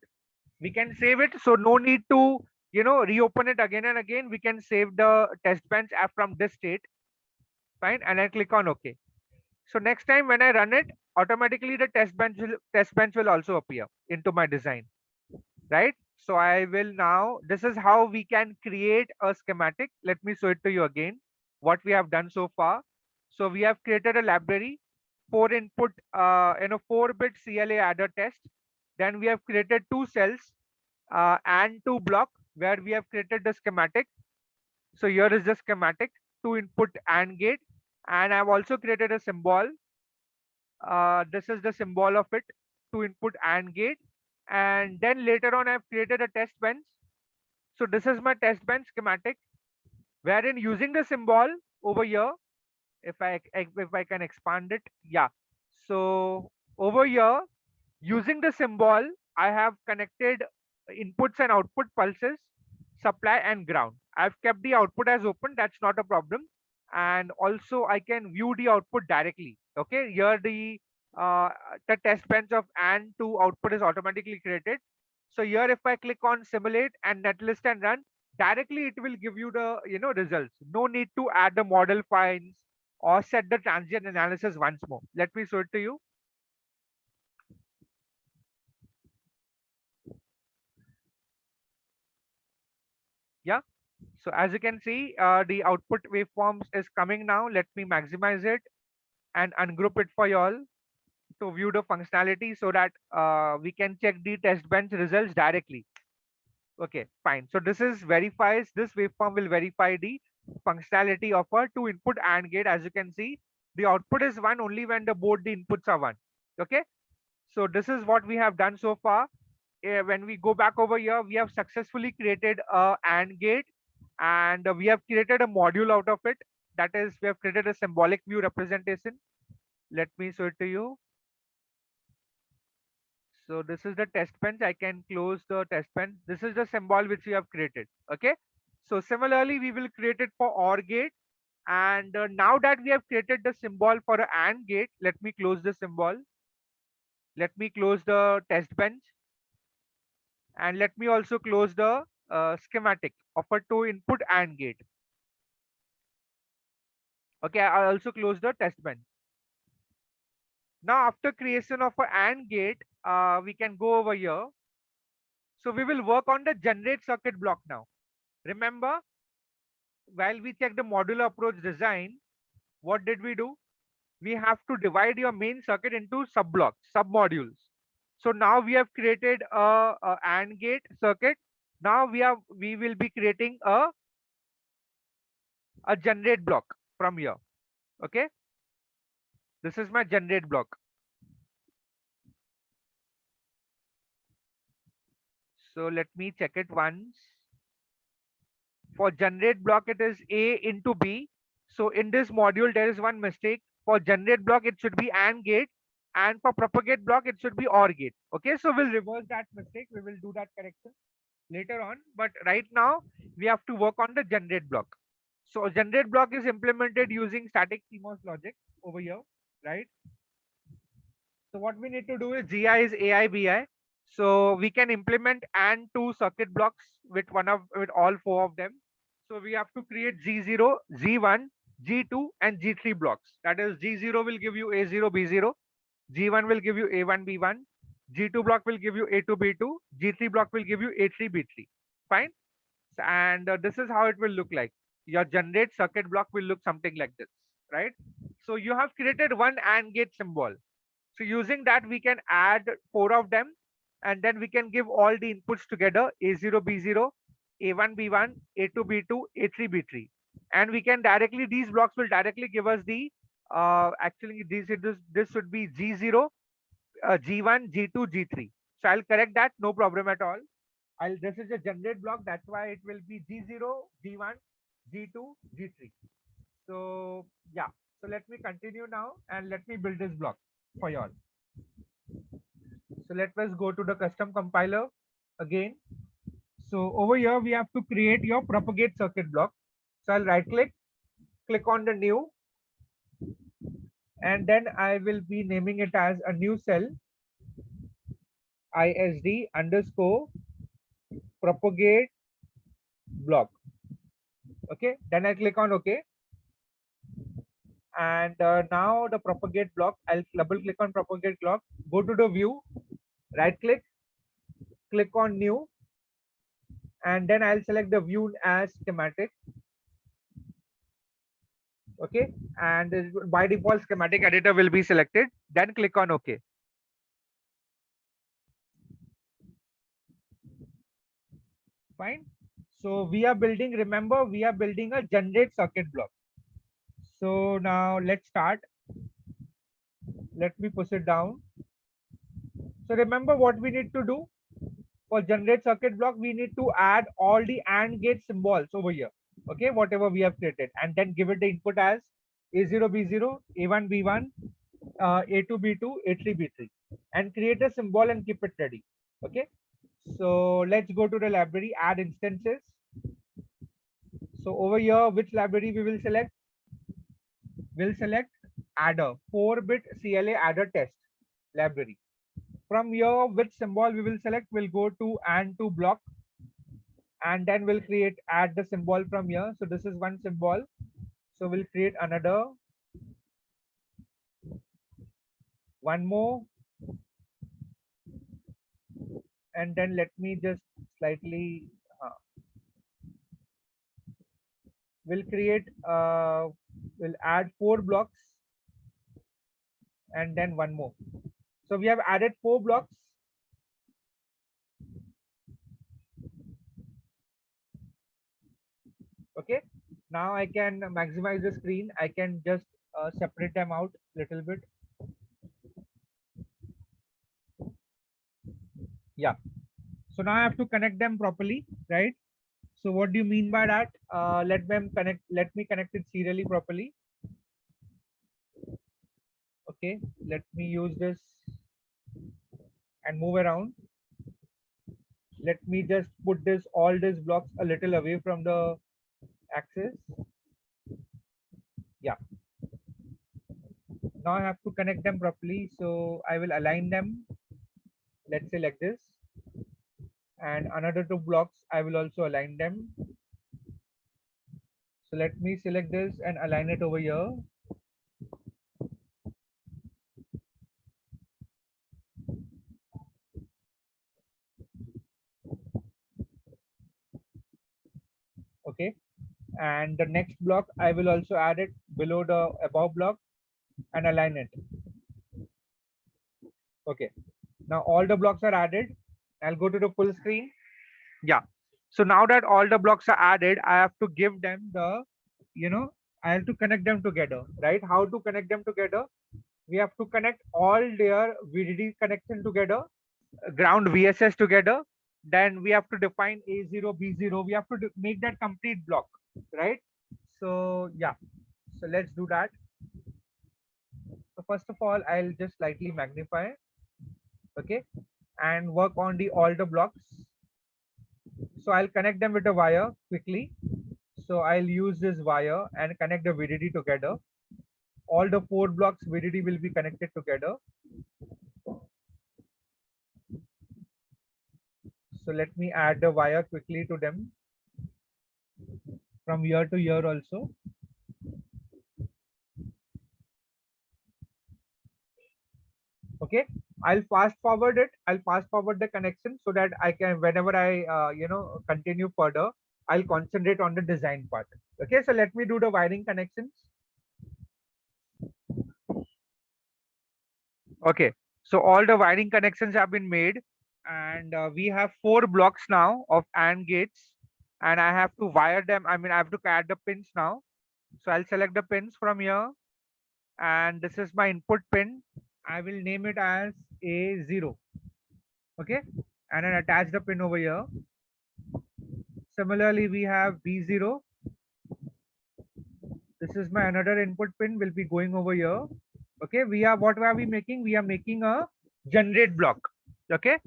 Speaker 1: We can save it. So no need to reopen it again and again. We can save the test bench app from this state. Fine. And I click on OK. So next time when I run it, automatically the test bench will also appear into my design, right? So I will now, this is how we can create a schematic. Let me show it to you again, what we have done so far. So we have created a library, 4 input, 4-bit CLA adder test. Then we have created 2 cells and 2 block where we have created the schematic. So here is the schematic, 2 input AND gate. And I've also created a symbol. This is the symbol of it, 2 input AND gate. And then later on, I've created a test bench. So this is my test bench schematic, wherein using the symbol over here, if I can expand it, yeah. So over here, using the symbol, I have connected inputs and output pulses, supply and ground. I've kept the output as open, that's not a problem. And also I can view the output directly. Okay, here uh, the test bench of and to output is automatically created. So here if I click on simulate and netlist and run, directly it will give you the results. No need to add the model files or set the transient analysis once more. Let me show it to you. Yeah. So as you can see, the output waveforms is coming now. Let me maximize it and ungroup it for you all to view the functionality so that we can check the test bench results directly. Okay, fine. So this this waveform will verify the functionality of a 2 input AND gate. As you can see, the output is 1 only when both the inputs are 1. Okay. So this is what we have done so far. When we go back over here, we have successfully created a AND gate, and we have created a module out of it. That is, we have created a symbolic view representation. Let me show it to you. So this is the test bench. I can close the test bench. This is the symbol which we have created. Okay. So similarly, we will create it for OR gate. And now that we have created the symbol for an AND gate, let me close the symbol. Let me close the test bench. And let me also close the schematic of a 2 input AND gate. Okay, I also close the test bench. Now after creation of a AND gate, we can go over here. So we will work on the generate circuit block now. Remember, while we check the modular approach design, what did we do? We have to divide your main circuit into sub blocks, sub modules. So now we have created a AND gate circuit. Now we will be creating a generate block from here. Okay, this is my generate block. So let me check it once. For generate block, it is A into B. So in this module, there is one mistake. For generate block, it should be AND gate. And for propagate block, it should be OR gate. Okay, so we'll reverse that mistake. We will do that correction later on. But right now, we have to work on the generate block. So generate block is implemented using static CMOS logic over here, right? So what we need to do is GI is AI BI. So we can implement and two circuit blocks with all 4 of them. So we have to create G0, G1, G2 and G3 blocks. That is, G0 will give you A0, B0, G1 will give you A1, B1, G2 block will give you A2, B2, G3 block will give you A3, B3. Fine. And this is how it will look like. Your generate circuit block will look something like this, right? So you have created one AND gate symbol. So using that, we can add 4 of them, and then we can give all the inputs together: A0, B0, A1, B1, A2, B2, A3, B3. And we can directly, these blocks will directly give us the, actually this should be G0, G1, G2, G3. So I'll correct that, no problem at all. This is a generate block, that's why it will be G0, G1, G2, G3. So yeah, so let me continue now and let me build this block for you all. So let us go to the custom compiler again. So over here we have to create your propagate circuit block. So I'll right click on the new, and then I will be naming it as a new cell, ISD underscore propagate block. Okay, then I click on OK. And now the propagate block, I'll double click on propagate block, go to the view, right click on new, and then I'll select the view as schematic. Okay, and by default schematic editor will be selected. Then click on OK. Fine. So we are building, remember, we are building a generate circuit block. So now let's start. Let me push it down. So remember what we need to do for generate circuit block. We need to add all the AND gate symbols over here. Okay, whatever we have created, and then give it the input as A0 B0, A1 B1, A2 B2, A3 B3, and create a symbol and keep it ready. Okay. So let's go to the library, add instances. So over here, which library we will select? We'll select adder, 4-bit CLA adder test library. From here, which symbol we will select? We'll go to and to block, and then we'll add the symbol from here. So this is one symbol. So we'll create another, one more, and then let me just slightly, we'll we'll add 4 blocks, and then one more. So we have added 4 blocks. Okay, now I can maximize the screen. I can just separate them out a little bit. Yeah, so now I have to connect them properly, right? So what do you mean by that? Let me connect it serially properly. Okay, let me use this and move around. Let me just put all these blocks a little away from the axis. Yeah, now I have to connect them properly. So I will align them, let's say like this, and another 2 blocks I will also align them. So let me select this and align it over here. Okay, and the next block I will also add it below the above block and align it. Okay, now all the blocks are added. I'll go to the full screen. Yeah, so now that all the blocks are added, I have to give them the, I have to connect them together, right? How to connect them together? We have to connect all their VDD connection together, ground VSS together. Then we have to define A0 B0. We have to make that complete block, right? So yeah, so let's do that. So first of all, I'll just slightly magnify, okay, and work on all the blocks. So I'll connect them with a wire quickly. So I'll use this wire and connect the VDD together. All the 4 blocks VDD will be connected together. So let me add the wire quickly to them from here to here also. Okay, I'll fast forward it. I'll fast forward the connection so that I can, whenever I continue further, I'll concentrate on the design part. Okay, so let me do the wiring connections. Okay, so all the wiring connections have been made, and we have 4 blocks now of AND gates, and I have to wire them. I mean, I have to add the pins now. So I'll select the pins from here, and this is my input pin. I will name it as A0. Okay, and then attach the pin over here. Similarly, we have B0. This is my another input pin, will be going over here. Okay, what are we making? We are making a generate block. Okay,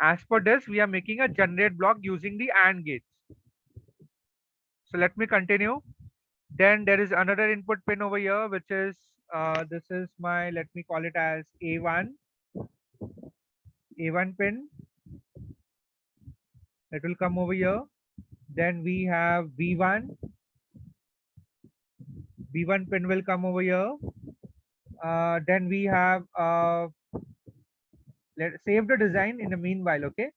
Speaker 1: as per this, we are making a generate block using the AND gates. So let me continue. Then there is another input pin over here, which is this is my, let me call it as A1 pin. It will come over here. Then we have B1 pin will come over here. Then we have let's save the design in the meanwhile. Okay,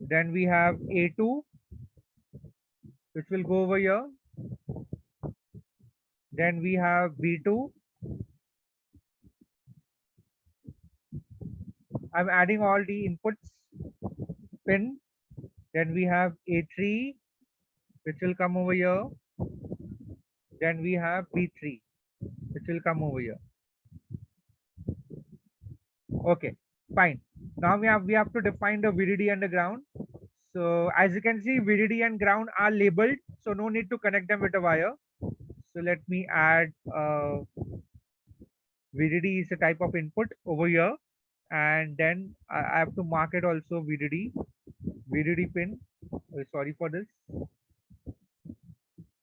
Speaker 1: Then we have A2, which will go over here. Then we have B2. I'm adding all the inputs pin. Then we have A3, which will come over here. Then we have B3, which will come over here. Okay, fine. Now we have to define the VDD and the ground. So as you can see, VDD and ground are labeled, so no need to connect them with a wire. So let me add VDD is a type of input over here, and then I have to mark it also VDD pin. Sorry for this.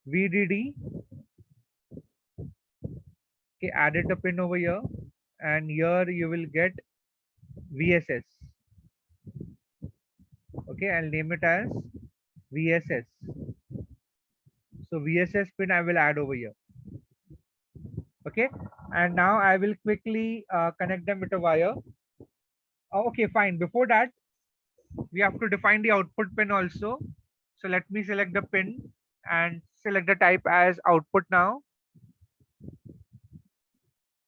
Speaker 1: VDD. Okay, added the pin over here, and here you will get VSS. Okay, I'll name it as VSS. So VSS pin I will add over here. Okay, and now I will quickly connect them with a wire. Okay, fine. Before that, we have to define the output pin also. So let me select the pin and select the type as output now.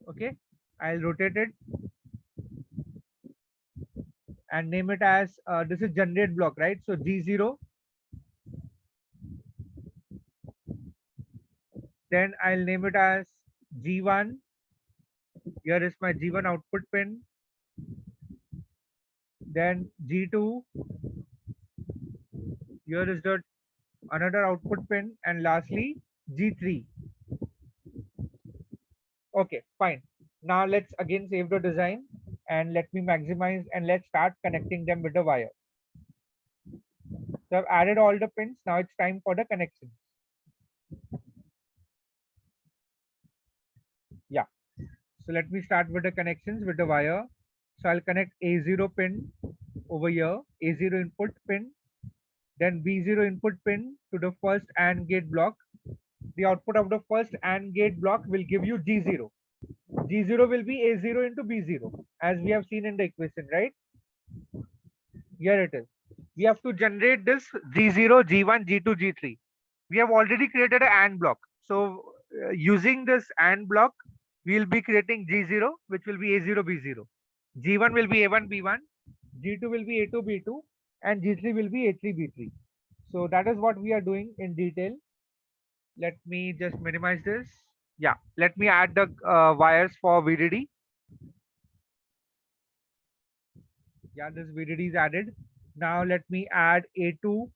Speaker 1: Okay, I'll rotate it and name it as this is generate block, right? So G0. Then I'll name it as G1. Here is my G1 output pin. Then G2. Here is the another output pin, and lastly G3. Okay, fine. Now let's again save the design and let me maximize and let's start connecting them with the wire. So I've added all the pins. Now it's time for the connections. Yeah. So let me start with the connections with the wire. So I'll connect A0 pin over here, A0 input pin, then B0 input pin to the first AND gate block. The output of the first AND gate block will give you G0. G0 will be A0 into B0, as we have seen in the equation, right? Here it is. We have to generate this G0, G1, G2, G3. We have already created an AND block. So using this AND block, we will be creating G0, which will be A0, B0. G1 will be A1, B1. G2 will be A2, B2. And G3 will be A3, B3. So that is what we are doing in detail. Let me just minimize this. Yeah, let me add the wires for VDD. Yeah, this VDD is added. Now let me add A2 to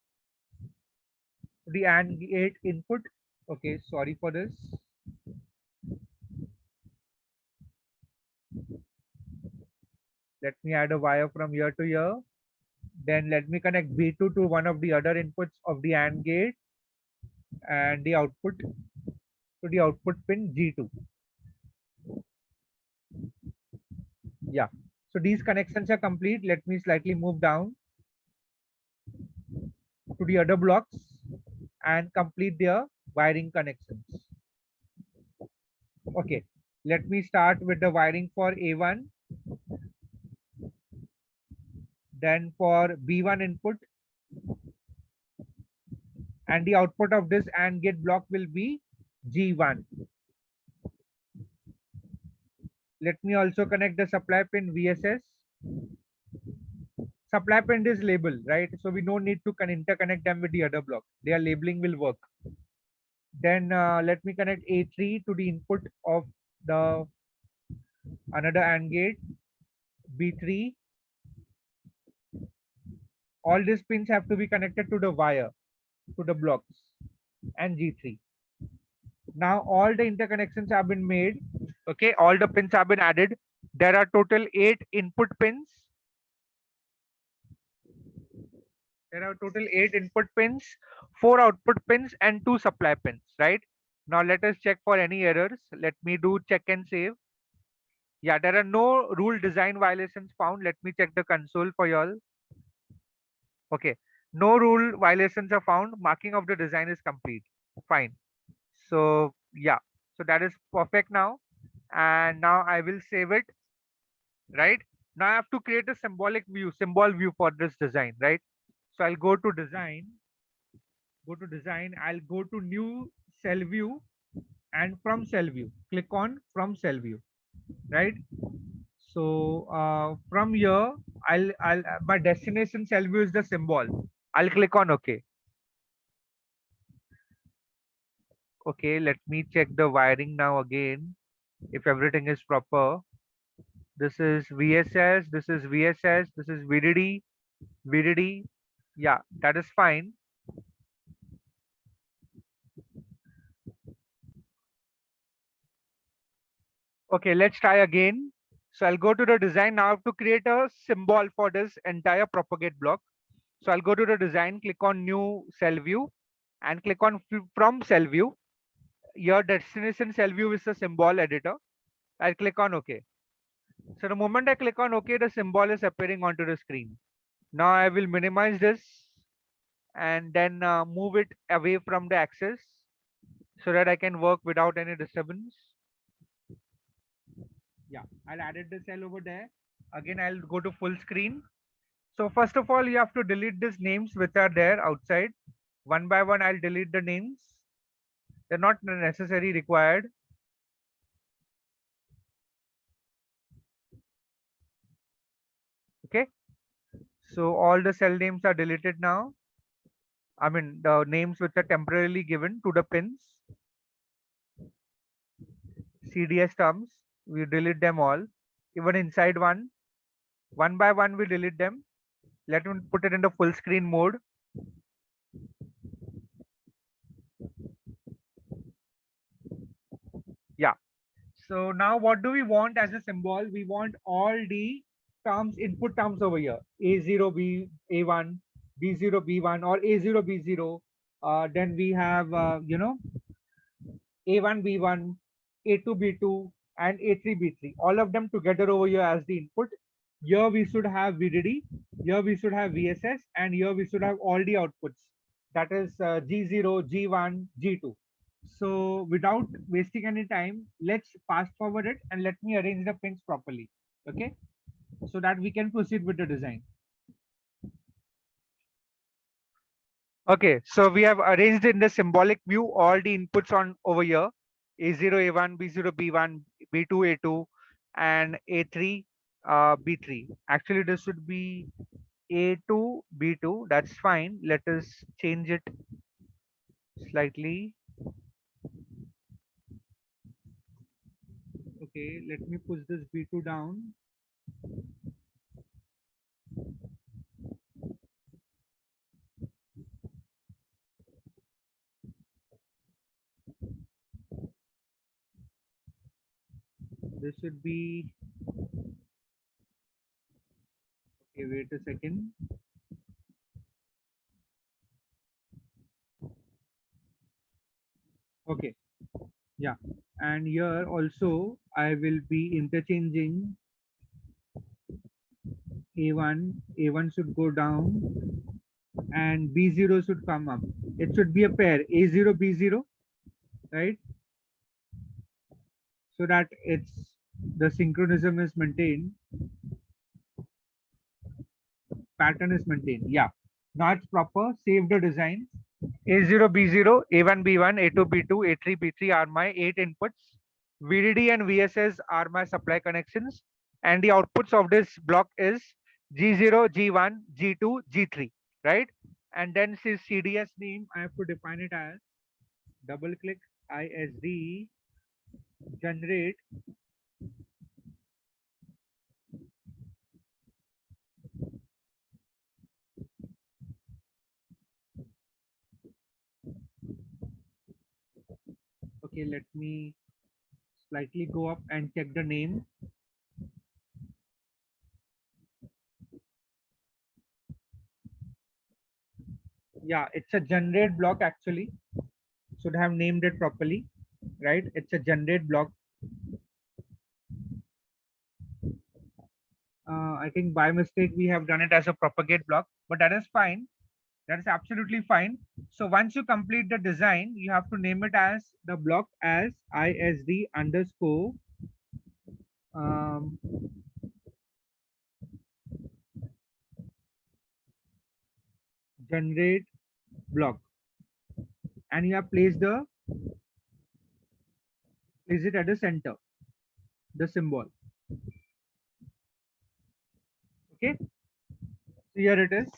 Speaker 1: the AND gate input. Okay, sorry for this. Let me add a wire from here to here. Then let me connect B2 to one of the other inputs of the AND gate and the output to the output pin G2. Yeah. So these connections are complete. Let me slightly move down to the other blocks and complete their wiring connections. Okay. Let me start with the wiring for A1. Then for B1 input. And the output of this AND gate block will be G1. Let me also connect the supply pin VSS. Supply pin is labeled, right? So we don't need to interconnect them with the other block. Their labeling will work. Then let me connect A3 to the input of the another AND gate, B3. All these pins have to be connected to the wire, to the blocks, and G3. Now all the interconnections have been made. Okay, all the pins have been added. There are total 8 input pins. There are total 8 input pins, 4 output pins, and 2 supply pins, right? Now let us check for any errors. Let me do check and save. Yeah, there are no rule design violations found. Let me check the console for y'all. Okay, no rule violations are found. Marking of the design is complete. Fine. So yeah, so that is perfect now. And now I will save it, right? Now I have to create a symbol view for this design, right? So I'll go to design, I'll go to new cell view, and from cell view, click on from cell view, right? So from here, I'll my destination cell view is the symbol. I'll click on OK. Okay, let me check the wiring now again. If everything is proper, this is VSS, this is VSS, this is VDD, VDD. Yeah, that is fine. Okay, let's try again. So I'll go to the design now to create a symbol for this entire propagate block. So I'll go to the design, click on new cell view, and click on from cell view. Your destination cell view is the symbol editor. I'll click on OK. So the moment I click on OK, the symbol is appearing onto the screen. Now I will minimize this and then move it away from the axis so that I can work without any disturbance. Yeah, I'll add the cell over there. Again, I'll go to full screen. So first of all, you have to delete these names which are there outside. One by one, I'll delete the names. They're not necessarily required. Okay. So all the cell names are deleted now. I mean, the names which are temporarily given to the pins. CDS terms, we delete them all. Even inside one by one, we delete them. Let me put it in the full screen mode. Yeah. So now what do we want as a symbol? We want all the terms, input terms over here. A0, B, A1, B0, B1, or A0, B0. Then we have, A1, B1, A2, B2, and A3, B3. All of them together over here as the input. Here we should have VDD, here we should have VSS, and here we should have all the outputs. That is G0, G1, G2. So without wasting any time, let's fast forward it and let me arrange the pins properly. Okay, so that we can proceed with the design. Okay, so we have arranged in the symbolic view all the inputs on over here: A0, A1, B0, B1, B2, A2, and A3, B3. Actually, this should be A2, B2. That's fine. Let us change it slightly. Okay, let me push this B2 down. This should be, okay, wait a second. Okay, yeah. And here also I will be interchanging A1. A1 should go down and B0 should come up. It should be a pair A0, B0, right? So that it's the synchronism is maintained, pattern is maintained. Yeah, now it's proper. Save the design. A0, B0, A1, B1, A2, B2, A3, B3 are my 8 inputs. VDD and VSS are my supply connections. And the outputs of this block is G0, G1, G2, G3, right? And then this CDS name, I have to define it as double click ISD generate okay, let me slightly go up and check the name. Yeah, it's a generate block actually. Should have named it properly, right? It's a generate block. I think by mistake we have done it as a propagate block, but that is fine. That is absolutely fine. So once you complete the design, you have to name it as the block as ISD underscore um, generate block, and you have placed place it at the center, the symbol. Okay, so here it is.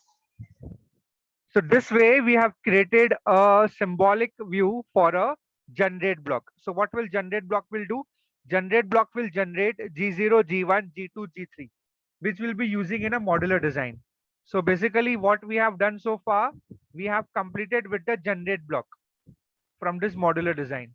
Speaker 1: So this way we have created a symbolic view for a generate block. So what will generate block will do? Generate block will generate G0, G1, G2, G3, which will be using in a modular design. So basically what we have done so far, we have completed with the generate block from this modular design.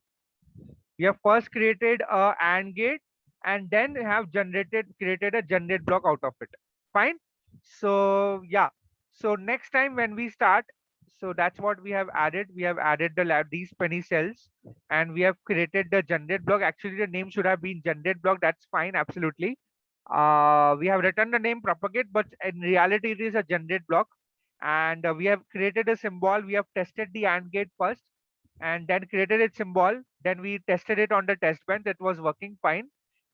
Speaker 1: We have first created a AND gate and then have created a generate block out of it. Fine. So yeah. So next time when we start, so that's what we have added. We have added these penny cells, and we have created the generate block. Actually, the name should have been generate block. That's fine, absolutely. We have written the name propagate, but in reality, it is a generate block. And we have created a symbol. We have tested the AND gate first, and then created its symbol. Then we tested it on the test bench. It was working fine.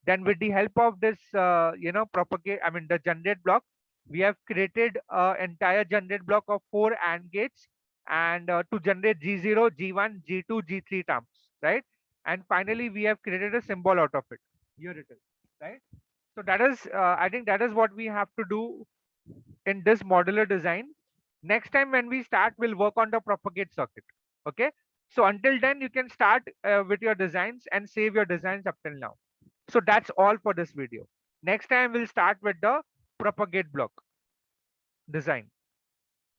Speaker 1: Then with the help of this, propagate, I mean the generate block, we have created entire generate block of 4 AND gates, and to generate G0, G1, G2, G3 terms, right? And finally, we have created a symbol out of it. Here it is, right? So that is, I think that is what we have to do in this modular design. Next time when we start, we'll work on the propagate circuit. Okay. So until then, you can start with your designs and save your designs up till now. So that's all for this video. Next time we'll start with the propagate block design.